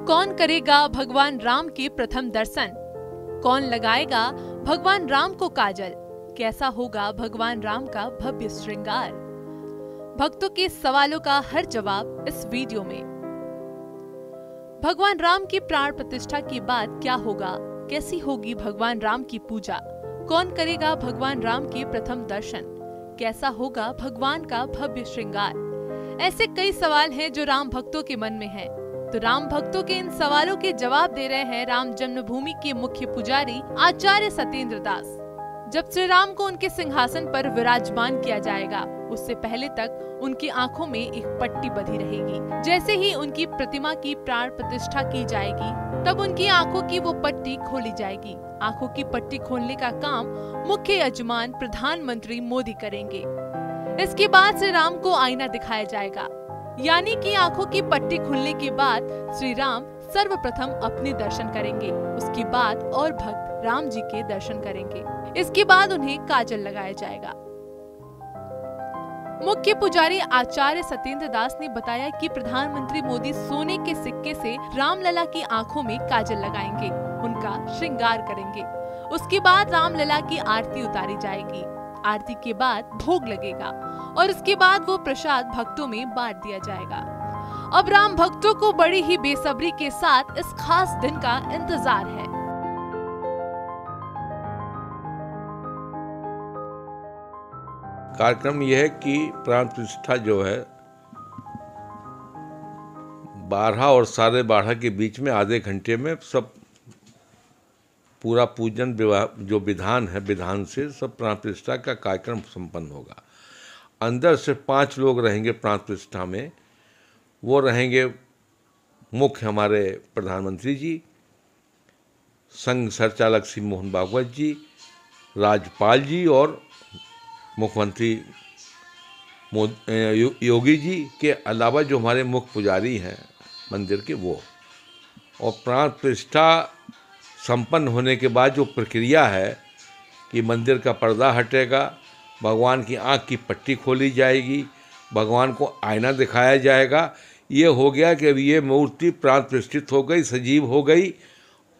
कौन करेगा भगवान राम के प्रथम दर्शन? कौन लगाएगा भगवान राम को काजल? कैसा होगा भगवान राम का भव्य श्रृंगार? भक्तों के सवालों का हर जवाब इस वीडियो में। भगवान राम की प्राण प्रतिष्ठा के बाद क्या होगा? कैसी होगी भगवान राम की पूजा? कौन करेगा भगवान राम के प्रथम दर्शन? कैसा होगा भगवान का भव्य श्रृंगार? ऐसे कई सवाल हैं जो राम भक्तों के मन में हैं। तो राम भक्तों के इन सवालों के जवाब दे रहे हैं राम जन्मभूमि के मुख्य पुजारी आचार्य सत्येंद्र दास। जब श्री राम को उनके सिंहासन पर विराजमान किया जाएगा, उससे पहले तक उनकी आंखों में एक पट्टी बंधी रहेगी। जैसे ही उनकी प्रतिमा की प्राण प्रतिष्ठा की जाएगी, तब उनकी आंखों की वो पट्टी खोली जाएगी। आंखों की पट्टी खोलने का काम मुख्य यजमान प्रधानमंत्री मोदी करेंगे। इसके बाद श्री राम को आईना दिखाया जाएगा, यानी कि आंखों की पट्टी खुलने के बाद श्री राम सर्वप्रथम अपने दर्शन करेंगे। उसके बाद और भक्त राम जी के दर्शन करेंगे। इसके बाद उन्हें काजल लगाया जाएगा। मुख्य पुजारी आचार्य सत्येंद्र दास ने बताया कि प्रधानमंत्री मोदी सोने के सिक्के से रामलला की आंखों में काजल लगाएंगे, उनका श्रृंगार करेंगे। उसके बाद रामलला की आरती उतारी जाएगी। आरती के बाद भोग लगेगा और इसके बाद वो प्रसाद भक्तों में बांट दिया जाएगा। अब राम भक्तों को बड़ी ही बेसब्री के साथ इस खास दिन का इंतजार है। कार्यक्रम यह है कि प्राण प्रतिष्ठा जो है 12 और 12:30 के बीच में आधे घंटे में सब पूरा पूजन जो विधान है, विधान से सब प्राण प्रतिष्ठा का कार्यक्रम संपन्न होगा। अंदर से 5 लोग रहेंगे प्राण प्रतिष्ठा में। वो रहेंगे मुख्य हमारे प्रधानमंत्री जी, संघ संचालक श्री मोहन भागवत जी, राज्यपाल जी और मुख्यमंत्री योगी जी के अलावा जो हमारे मुख्य पुजारी हैं मंदिर के, वो। और प्राण प्रतिष्ठा संपन्न होने के बाद जो प्रक्रिया है कि मंदिर का पर्दा हटेगा, भगवान की आँख की पट्टी खोली जाएगी, भगवान को आईना दिखाया जाएगा। ये हो गया कि अब ये मूर्ति प्राण प्रतिष्ठित हो गई, सजीव हो गई,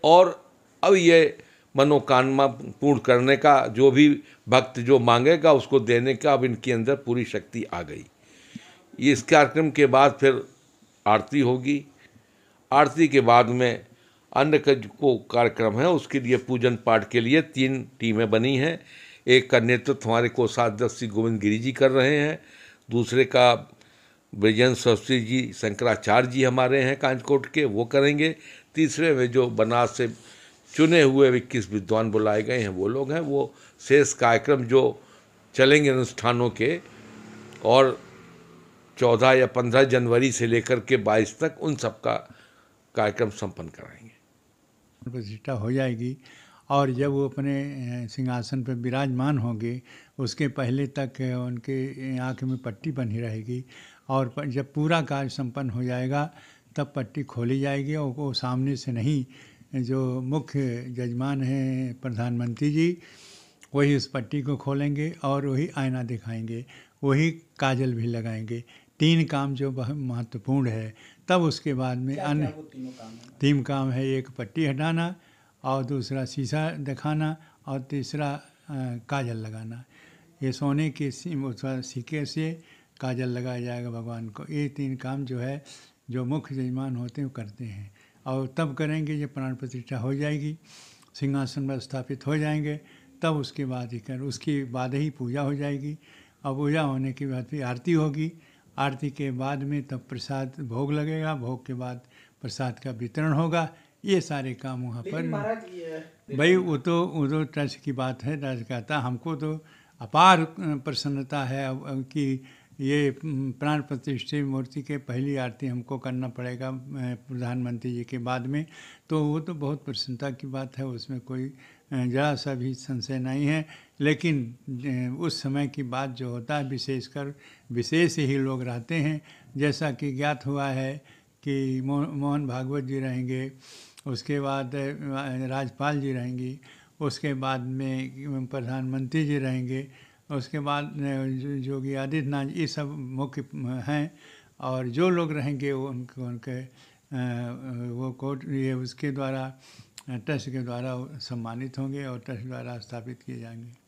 और अब ये मनोकामना पूर्ण करने का, जो भी भक्त जो मांगेगा उसको देने का अब इनके अंदर पूरी शक्ति आ गई। इस कार्यक्रम के बाद फिर आरती होगी। आरती के बाद में अन्य को कार्यक्रम है, उसके लिए पूजन पाठ के लिए 3 टीमें बनी हैं। एक का नेतृत्व हमारे कोषाध्यक्ष श्री गोविंद गिरी जी कर रहे हैं, दूसरे का ब्रजेंद्र सरस्वती जी शंकराचार्य जी हमारे हैं कांचकोट के, वो करेंगे। तीसरे में जो बनारस से चुने हुए 21 विद्वान बुलाए गए हैं वो लोग हैं। वो शेष कार्यक्रम जो चलेंगे अनुष्ठानों के, और 14 या 15 जनवरी से लेकर के 22 तक उन सब का कार्यक्रम संपन्न कराएंगे। प्रतिष्ठा हो जाएगी और जब वो अपने सिंहासन पर विराजमान होंगे, उसके पहले तक उनके आँख में पट्टी बनी रहेगी, और जब पूरा कार्य संपन्न हो जाएगा तब पट्टी खोली जाएगी। और वो सामने से नहीं, जो मुख्य यजमान हैं प्रधानमंत्री जी, वही उस पट्टी को खोलेंगे और वही आईना दिखाएंगे, वही काजल भी लगाएंगे। 3 काम जो बहुत महत्वपूर्ण है। तब उसके बाद में अन्य 3 काम है। एक पट्टी हटाना, और दूसरा शीशा दिखाना, और तीसरा काजल लगाना। ये सोने के सिक्के से काजल लगाया जाएगा भगवान को। ये 3 काम जो है, जो मुख्य यजमान होते हैं वो करते हैं, और तब करेंगे। ये प्राण प्रतिष्ठा हो जाएगी, सिंहासन पर स्थापित हो जाएंगे, तब उसके बाद ही पूजा हो जाएगी। और पूजा होने के बाद फिर आरती होगी। आरती के बाद में तब प्रसाद भोग लगेगा, भोग के बाद प्रसाद का वितरण होगा। ये सारे काम वहाँ पर भाई वो तो ट्रस्ट की बात है। ट्रस्ट कहता हमको तो अपार प्रसन्नता है कि ये प्राण प्रतिष्ठित मूर्ति के पहली आरती हमको करना पड़ेगा प्रधानमंत्री जी के बाद में। तो वो तो बहुत प्रसन्नता की बात है, उसमें कोई ज़रा सा भी संशय नहीं है। लेकिन उस समय की बात जो होता है, विशेषकर विशेष ही लोग रहते हैं। जैसा कि ज्ञात हुआ है कि मोहन भागवत जी रहेंगे, उसके बाद राज्यपाल जी रहेंगी, उसके बाद में प्रधानमंत्री जी रहेंगे, उसके बाद योगी आदित्यनाथ, ये सब मुख्य हैं। और जो लोग रहेंगे वो उनके वो कोर्ट ये उसके द्वारा ट्रस्ट के द्वारा सम्मानित होंगे और ट्रस्ट द्वारा स्थापित किए जाएंगे।